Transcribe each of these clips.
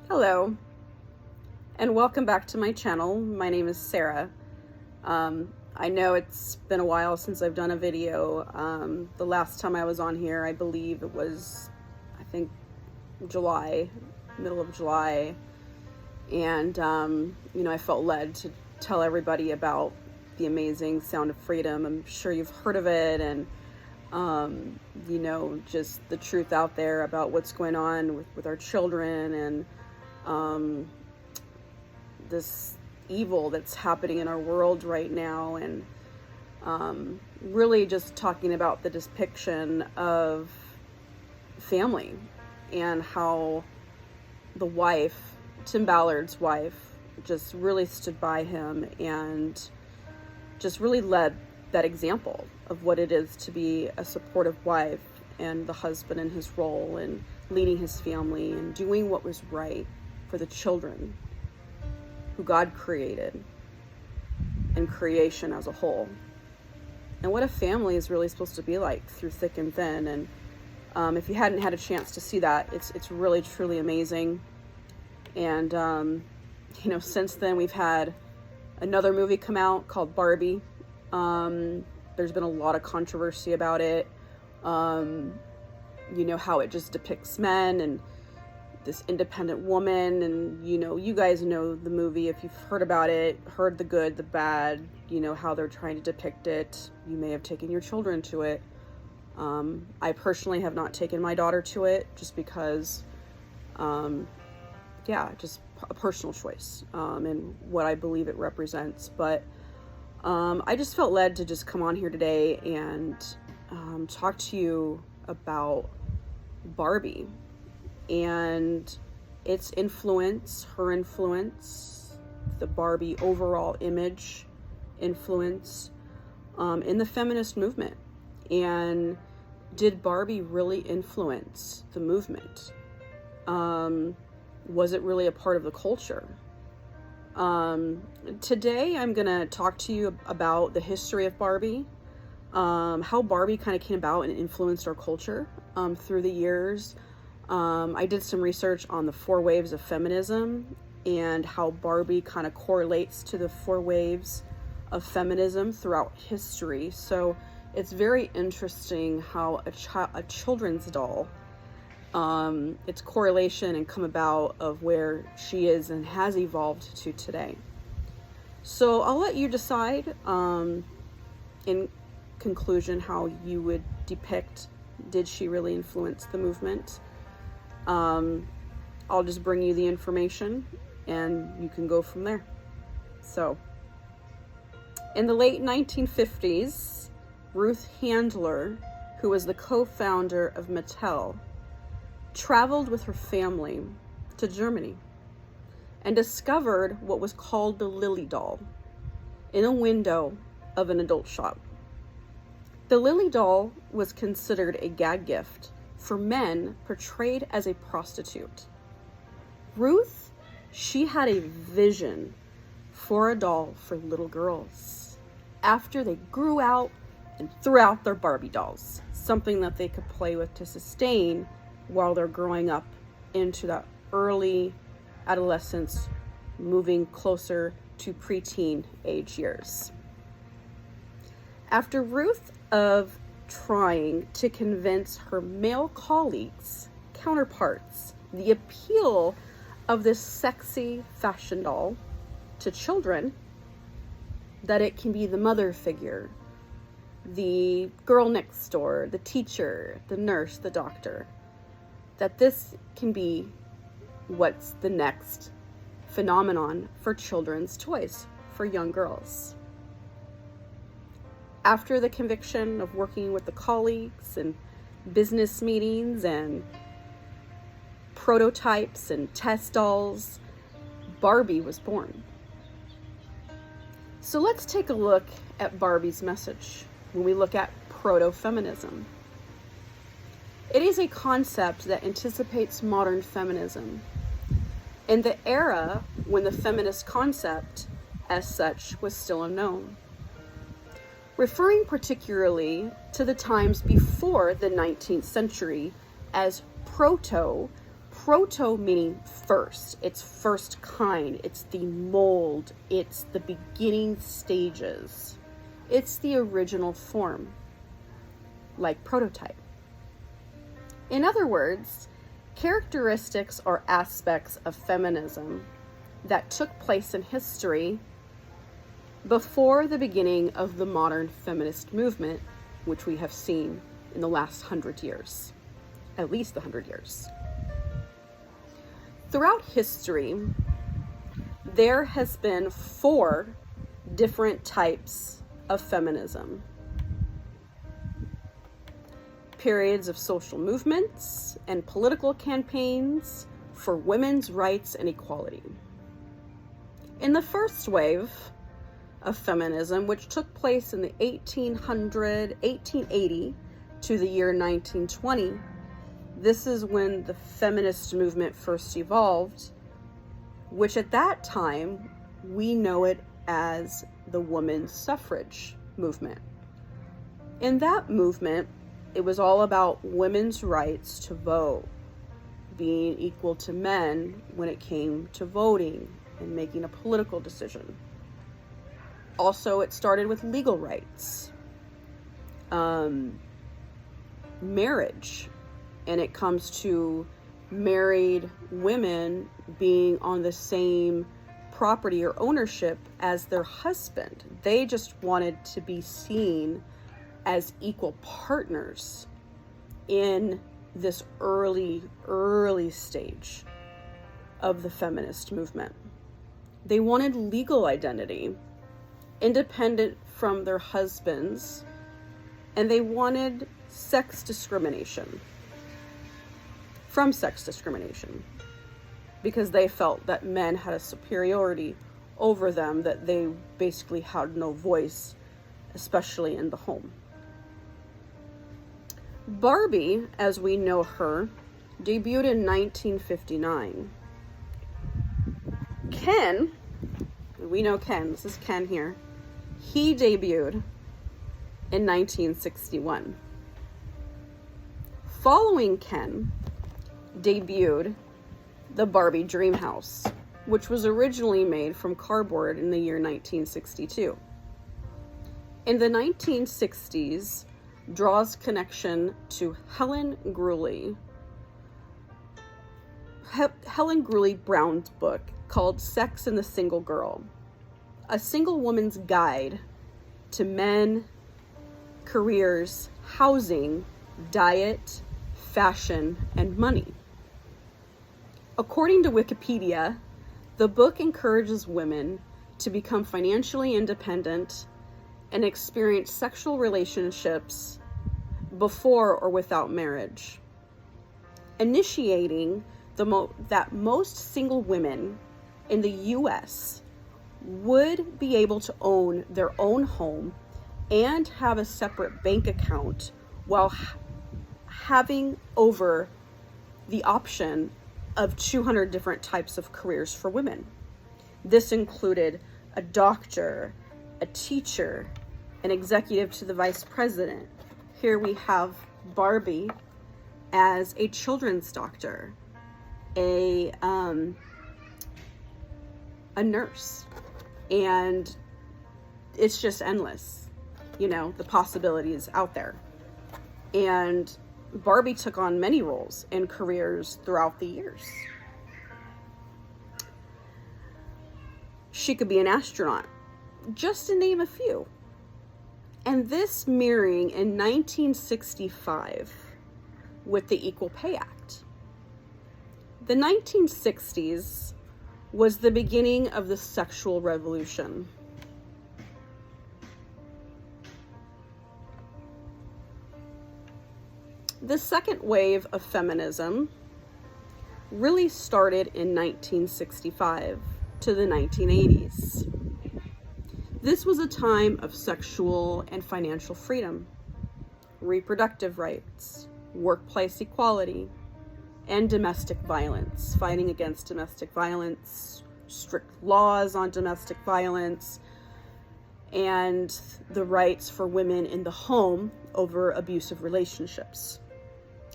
Hello, and welcome back to my channel. My name is Sarah. I know it's been a while since I've done a video. The last time I was on here, I believe it was, July, middle of July. And, I felt led to tell everybody about the amazing Sound of Freedom. I'm sure you've heard of it, and, just the truth out there about what's going on with our children and this evil that's happening in our world right now, and really just talking about the depiction of family and how the wife, Tim Ballard's wife, just really stood by him and just really led that example of what it is to be a supportive wife, and the husband in his role and leading his family and doing what was right for the children who God created and creation as a whole, and what a family is really supposed to be like through thick and thin. And if you hadn't had a chance to see that, it's really truly amazing. And since then we've had another movie come out called Barbie. There's been a lot of controversy about it. How it just depicts men and this independent woman, and you guys know the movie if you've heard about it, heard the good, the bad, how they're trying to depict it. You may have taken your children to it. I personally have not taken my daughter to it, just because just a personal choice, and what I believe it represents. But I just felt led to just come on here today and talk to you about Barbie and its influence, her influence, the Barbie overall image influence in the feminist movement. And did Barbie really influence the movement? Was it really a part of the culture? Today I'm gonna talk to you about the history of Barbie, how Barbie kind of came about and influenced our culture through the years. I did some research on the 4 waves of feminism and how Barbie kind of correlates to the 4 waves of feminism throughout history. So it's very interesting how a children's doll, its correlation and come about of where she is and has evolved to today. So I'll let you decide in conclusion how you would depict, did she really influence the movement? I'll just bring you the information and you can go from there. So, in the late 1950s, Ruth Handler, who was the co-founder of Mattel, traveled with her family to Germany and discovered what was called the Lily doll in a window of an adult shop. The Lily doll was considered a gag gift for men portrayed as a prostitute. Ruth, she had a vision for a doll for little girls after they grew out and threw out their Barbie dolls, something that they could play with to sustain while they're growing up into that early adolescence, moving closer to preteen age years. After Ruth of trying to convince her male colleagues, counterparts, the appeal of this sexy fashion doll to children, that it can be the mother figure, the girl next door, the teacher, the nurse, the doctor, that this can be what's the next phenomenon for children's toys for young girls. After the conviction of working with the colleagues and business meetings and prototypes and test dolls, Barbie was born. So let's take a look at Barbie's message when we look at proto-feminism. It is a concept that anticipates modern feminism in the era when the feminist concept as such was still unknown, referring particularly to the times before the 19th century as Proto meaning first. It's first kind. It's the mold. It's the beginning stages. It's the original form, like prototype. In other words, characteristics or aspects of feminism that took place in history before the beginning of the modern feminist movement, which we have seen in the last 100 years, at least 100 years. Throughout history, there has been 4 different types of feminism. Periods of social movements and political campaigns for women's rights and equality. In the first wave of feminism, which took place in the 1880 to the year 1920, this is when the feminist movement first evolved, which at that time we know it as the women's suffrage movement. In that movement, it was all about women's rights to vote, being equal to men when it came to voting and making a political decision. Also, it started with legal rights, marriage, and it comes to married women being on the same property or ownership as their husband. They just wanted to be seen as equal partners in this early stage of the feminist movement. They wanted legal identity, independent from their husbands, and they wanted sex discrimination because they felt that men had a superiority over them, that they basically had no voice, especially in the home. Barbie, as we know her, debuted in 1959. Ken, we know Ken, this is Ken here, he debuted in 1961. Following Ken, debuted the Barbie Dream House, which was originally made from cardboard in the year 1962. In the 1960s, draws connection to Helen Greeley Brown's book called Sex and the Single Girl, a single woman's guide to men, careers, housing, diet, fashion, and money. According to Wikipedia, the book encourages women to become financially independent and experience sexual relationships before or without marriage, initiating that most single women in the U.S. would be able to own their own home and have a separate bank account while having over the option of 200 different types of careers for women. This included a doctor, a teacher, an executive to the vice president. Here we have Barbie as a children's doctor, a nurse, and it's just endless, the possibilities out there. And Barbie took on many roles and careers throughout the years. She could be an astronaut, just to name a few. And this mirroring in 1965 with the Equal Pay Act. The 1960s was the beginning of the sexual revolution. The second wave of feminism really started in 1965 to the 1980s. This was a time of sexual and financial freedom, reproductive rights, workplace equality, and domestic violence, fighting against domestic violence, strict laws on domestic violence, and the rights for women in the home over abusive relationships.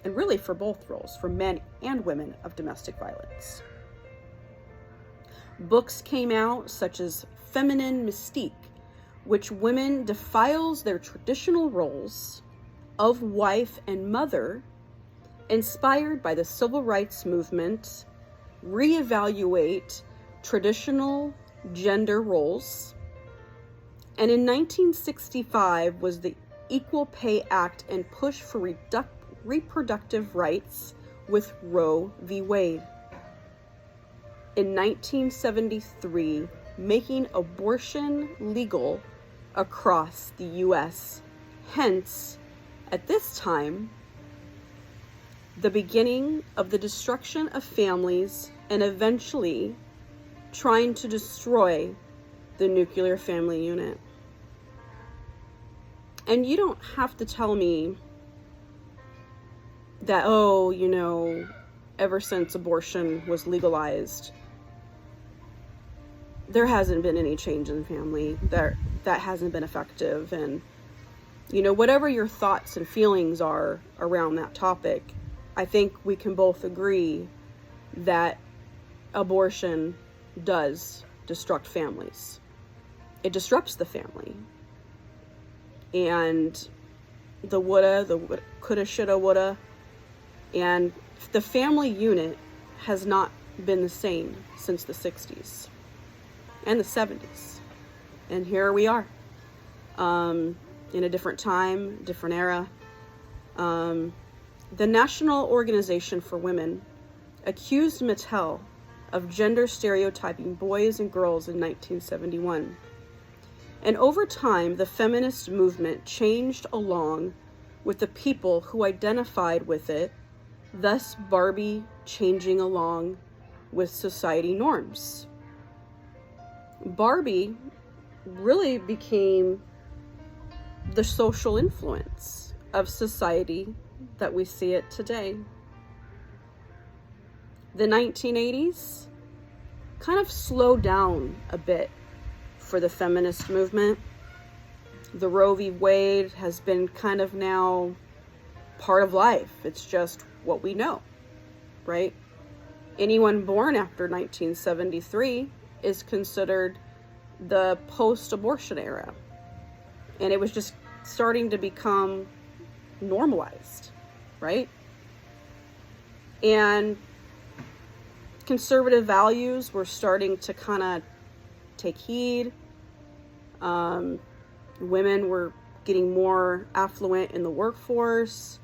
and really for both roles, for men and women, of domestic violence. Books came out such as Feminine Mystique, which women defiles their traditional roles of wife and mother, inspired by the civil rights movement, reevaluate traditional gender roles. And in 1965 was the Equal Pay Act and push for reproductive rights with Roe v. Wade. In 1973, making abortion legal across the U.S. Hence, at this time, the beginning of the destruction of families and eventually trying to destroy the nuclear family unit. And you don't have to tell me that, ever since abortion was legalized, there hasn't been any change in family, that hasn't been effective. And, whatever your thoughts and feelings are around that topic, I think we can both agree that abortion does destruct families. It disrupts the family. And the coulda, shoulda, woulda, and the family unit has not been the same since the 60s and the 70s. And here we are, in a different time, different era. The National Organization for Women accused Mattel of gender stereotyping boys and girls in 1971. And over time, the feminist movement changed along with the people who identified with it, thus Barbie changing along with society norms. Barbie really became the social influence of society that we see it today. The 1980s kind of slowed down a bit for the feminist movement. The Roe v. Wade has been kind of now part of life. It's just what we know, right? Anyone born after 1973 is considered the post-abortion era. And it was just starting to become normalized, right? And conservative values were starting to kind of take heed. Women were getting more affluent in the workforce.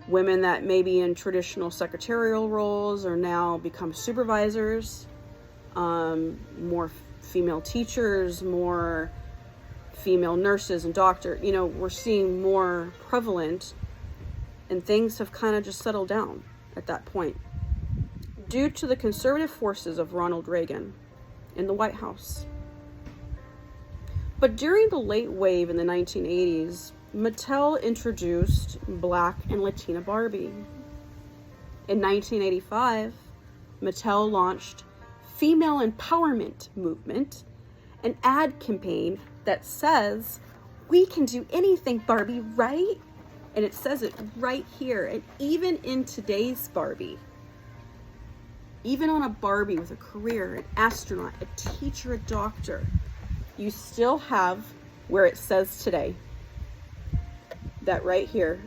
Women that may be in traditional secretarial roles are now become supervisors. More female teachers, more female nurses and doctors. We're seeing more prevalent, and things have kind of just settled down at that point due to the conservative forces of Ronald Reagan in the White House. But during the late wave in the 1980s, Mattel introduced Black and Latina Barbie. In 1985, Mattel launched Female Empowerment Movement, an ad campaign that says, "We can do anything, Barbie, right?" And it says it right here. And even in today's Barbie, even on a Barbie with a career, an astronaut, a teacher, a doctor, you still have where it says today, that right here,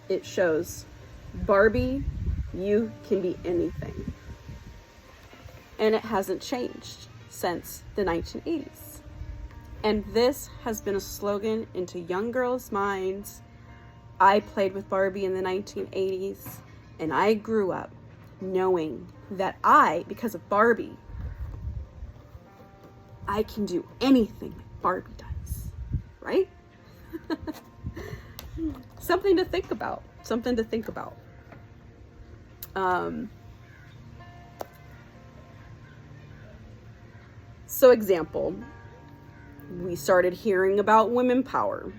it shows, Barbie, you can be anything. And it hasn't changed since the 1980s. And this has been a slogan into young girls' minds. I played with Barbie in the 1980s, and I grew up knowing that because of Barbie, I can do anything that Barbie does, right? Something to think about. So example, we started hearing about women power.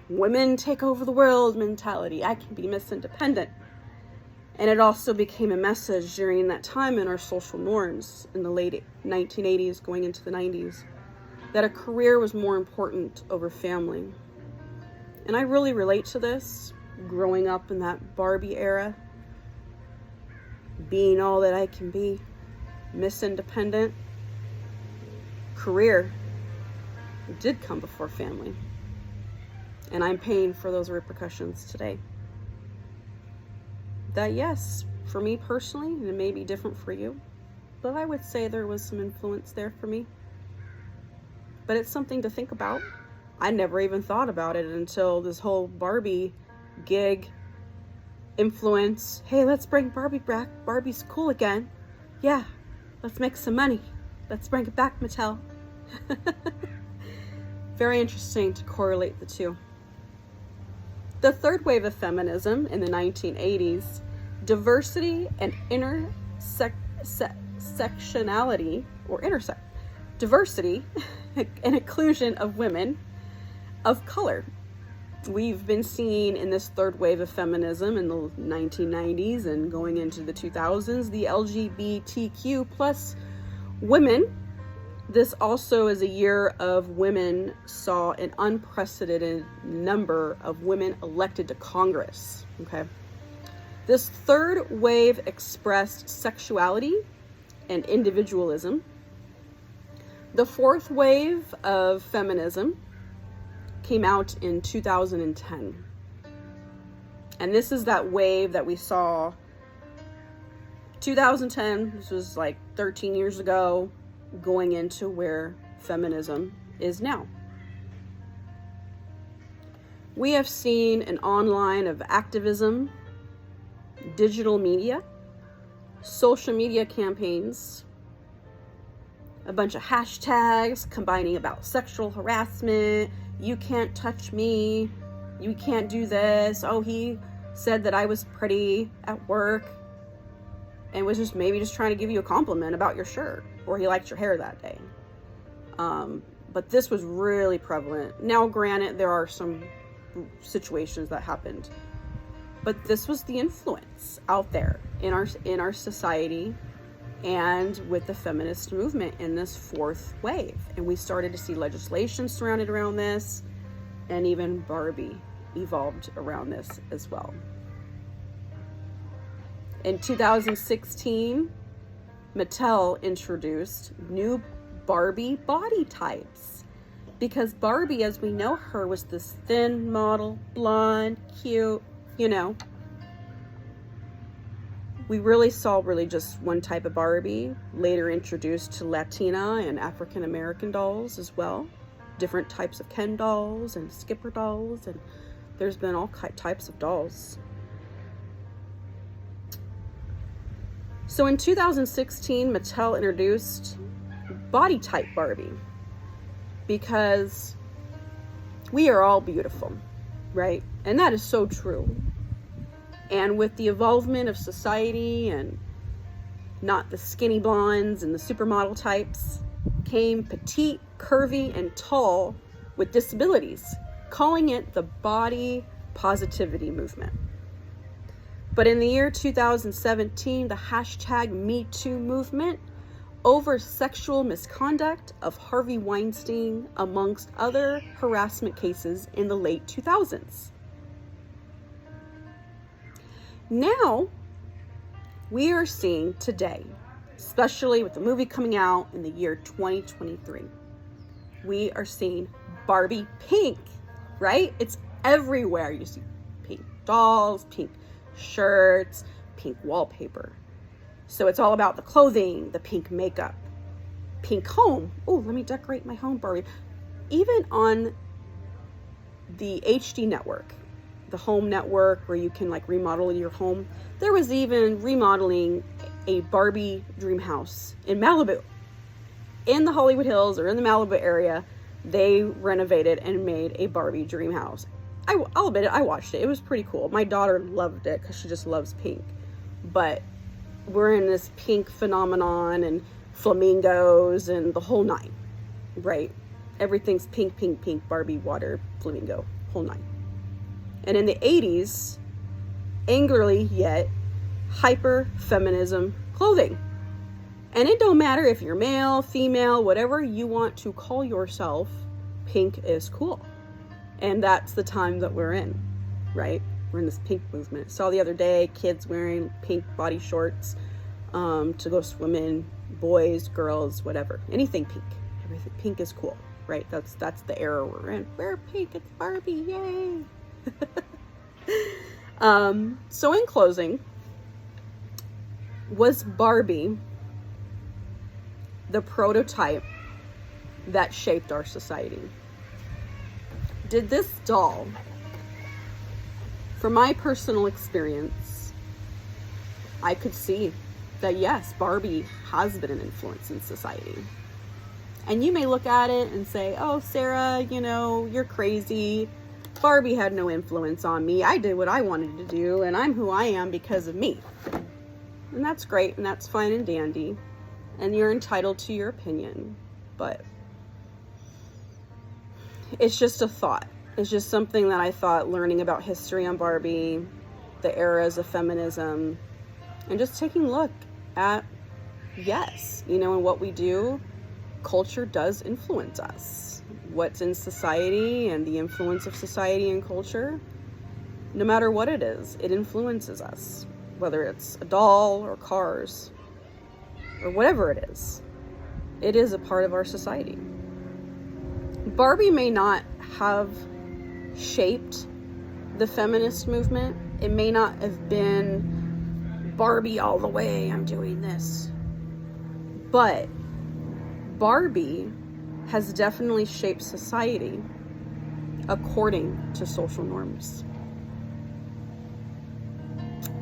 Women take over the world mentality. I can be Miss Independent. And it also became a message during that time in our social norms in the late 1980s going into the 90s that a career was more important over family. And I really relate to this growing up in that Barbie era, being all that I can be, Miss Independent, career did come before family. And I'm paying for those repercussions today. That, yes, for me personally, and it may be different for you, but I would say there was some influence there for me. But it's something to think about. I never even thought about it until this whole Barbie gig influence. Hey, let's bring Barbie back. Barbie's cool again. Yeah, let's make some money. Let's bring it back, Mattel. Very interesting to correlate the two. The third wave of feminism in the 1980s, diversity and diversity and inclusion of women of color. We've been seeing in this third wave of feminism in the 1990s and going into the 2000s, the LGBTQ plus women. This also is a year of women saw an unprecedented number of women elected to Congress. Okay. This third wave expressed sexuality and individualism. The fourth wave of feminism came out in 2010. And this is that wave that we saw 2010, this was like 13 years ago, going into where feminism is now. We have seen an online of activism, digital media, social media campaigns, a bunch of hashtags combining about sexual harassment. You can't touch me. You can't do this. Oh, he said that I was pretty at work and was just maybe just trying to give you a compliment about your shirt, or he liked your hair that day. But this was really prevalent. Now, granted, there are some situations that happened, but this was the influence out there in our society and with the feminist movement in this fourth wave. And we started to see legislation surrounded around this, and even Barbie evolved around this as well. In 2016, Mattel introduced new Barbie body types, because Barbie, as we know her, was this thin model, blonde, cute, We really saw just one type of Barbie, later introduced to Latina and African American dolls as well. Different types of Ken dolls and Skipper dolls, and there's been all types of dolls. So in 2016, Mattel introduced body type Barbie, because we are all beautiful, right? And that is so true. And with the evolvement of society and not the skinny blondes and the supermodel types, came petite, curvy, and tall with disabilities, calling it the body positivity movement. But in the year 2017, the hashtag Me Too movement over sexual misconduct of Harvey Weinstein, amongst other harassment cases in the late 2000s. Now, we are seeing today, especially with the movie coming out in the year 2023, we are seeing Barbie pink, right? It's everywhere. You see pink dolls, pink shirts, pink wallpaper. So it's all about the clothing, the pink makeup, pink home. Oh, let me decorate my home, Barbie. Even on the HD network, the home network where you can remodel your home, there was even remodeling a Barbie dream house in Malibu. In the Hollywood Hills, or in the Malibu area, they renovated and made a Barbie dream house. I'll admit it, I watched it. It was pretty cool. My daughter loved it because she just loves pink. But we're in this pink phenomenon and flamingos and the whole nine, right? Everything's pink, pink, pink, Barbie, water, flamingo, whole nine. And in the 80s, angrily yet hyper feminism clothing. And it don't matter if you're male, female, whatever you want to call yourself, pink is cool. And that's the time that we're in, right? We're in this pink movement. Saw the other day kids wearing pink body shorts to go swimming, boys, girls, whatever, anything pink. Everything pink is cool, right? That's the era we're in. We're pink, it's Barbie, yay. So in closing, was Barbie the prototype that shaped our society? Did this doll, from my personal experience, I could see that yes, Barbie has been an influence in society. And you may look at it and say, oh, Sarah, you know, you're crazy. Barbie had no influence on me. I did what I wanted to do, and I'm who I am because of me. And that's great, and that's fine and dandy. And you're entitled to your opinion. But it's just a thought. It's just something that I thought, learning about history on Barbie, the eras of feminism, and just taking a look at, yes, you know, and what we do, culture does influence us. What's in society and the influence of society and culture, no matter what it is, it influences us. Whether it's a doll or cars or whatever it is a part of our society. Barbie may not have shaped the feminist movement. It may not have been Barbie all the way, I'm doing this. But Barbie has definitely shaped society according to social norms.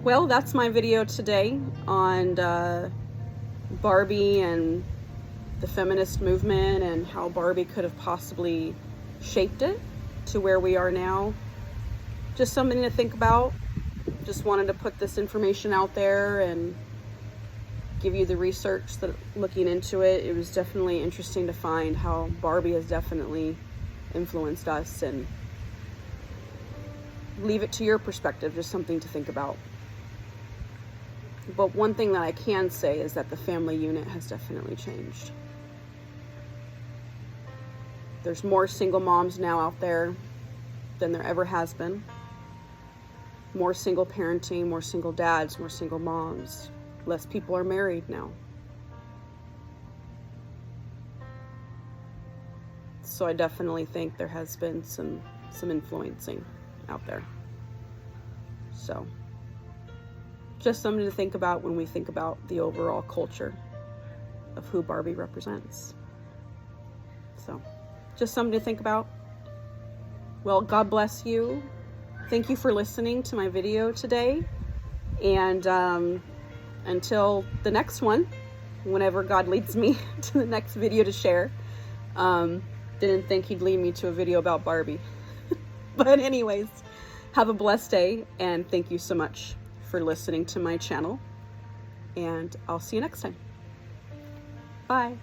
Well, that's my video today on Barbie and the feminist movement and how Barbie could have possibly shaped it to where we are now. Just something to think about. Just wanted to put this information out there and give you the research that looking into it. It was definitely interesting to find how Barbie has definitely influenced us, and leave it to your perspective, just something to think about. But one thing that I can say is that the family unit has definitely changed. There's more single moms now out there than there ever has been. More single parenting, more single dads, more single moms. Less people are married now. So I definitely think there has been some influencing out there. So just something to think about when we think about the overall culture of who Barbie represents. So just something to think about. Well, God bless you. Thank you for listening to my video today. And until the next one, whenever God leads me to the next video to share. Didn't think he'd lead me to a video about Barbie. But anyways, have a blessed day, and thank you so much for listening to my channel. And I'll see you next time. Bye.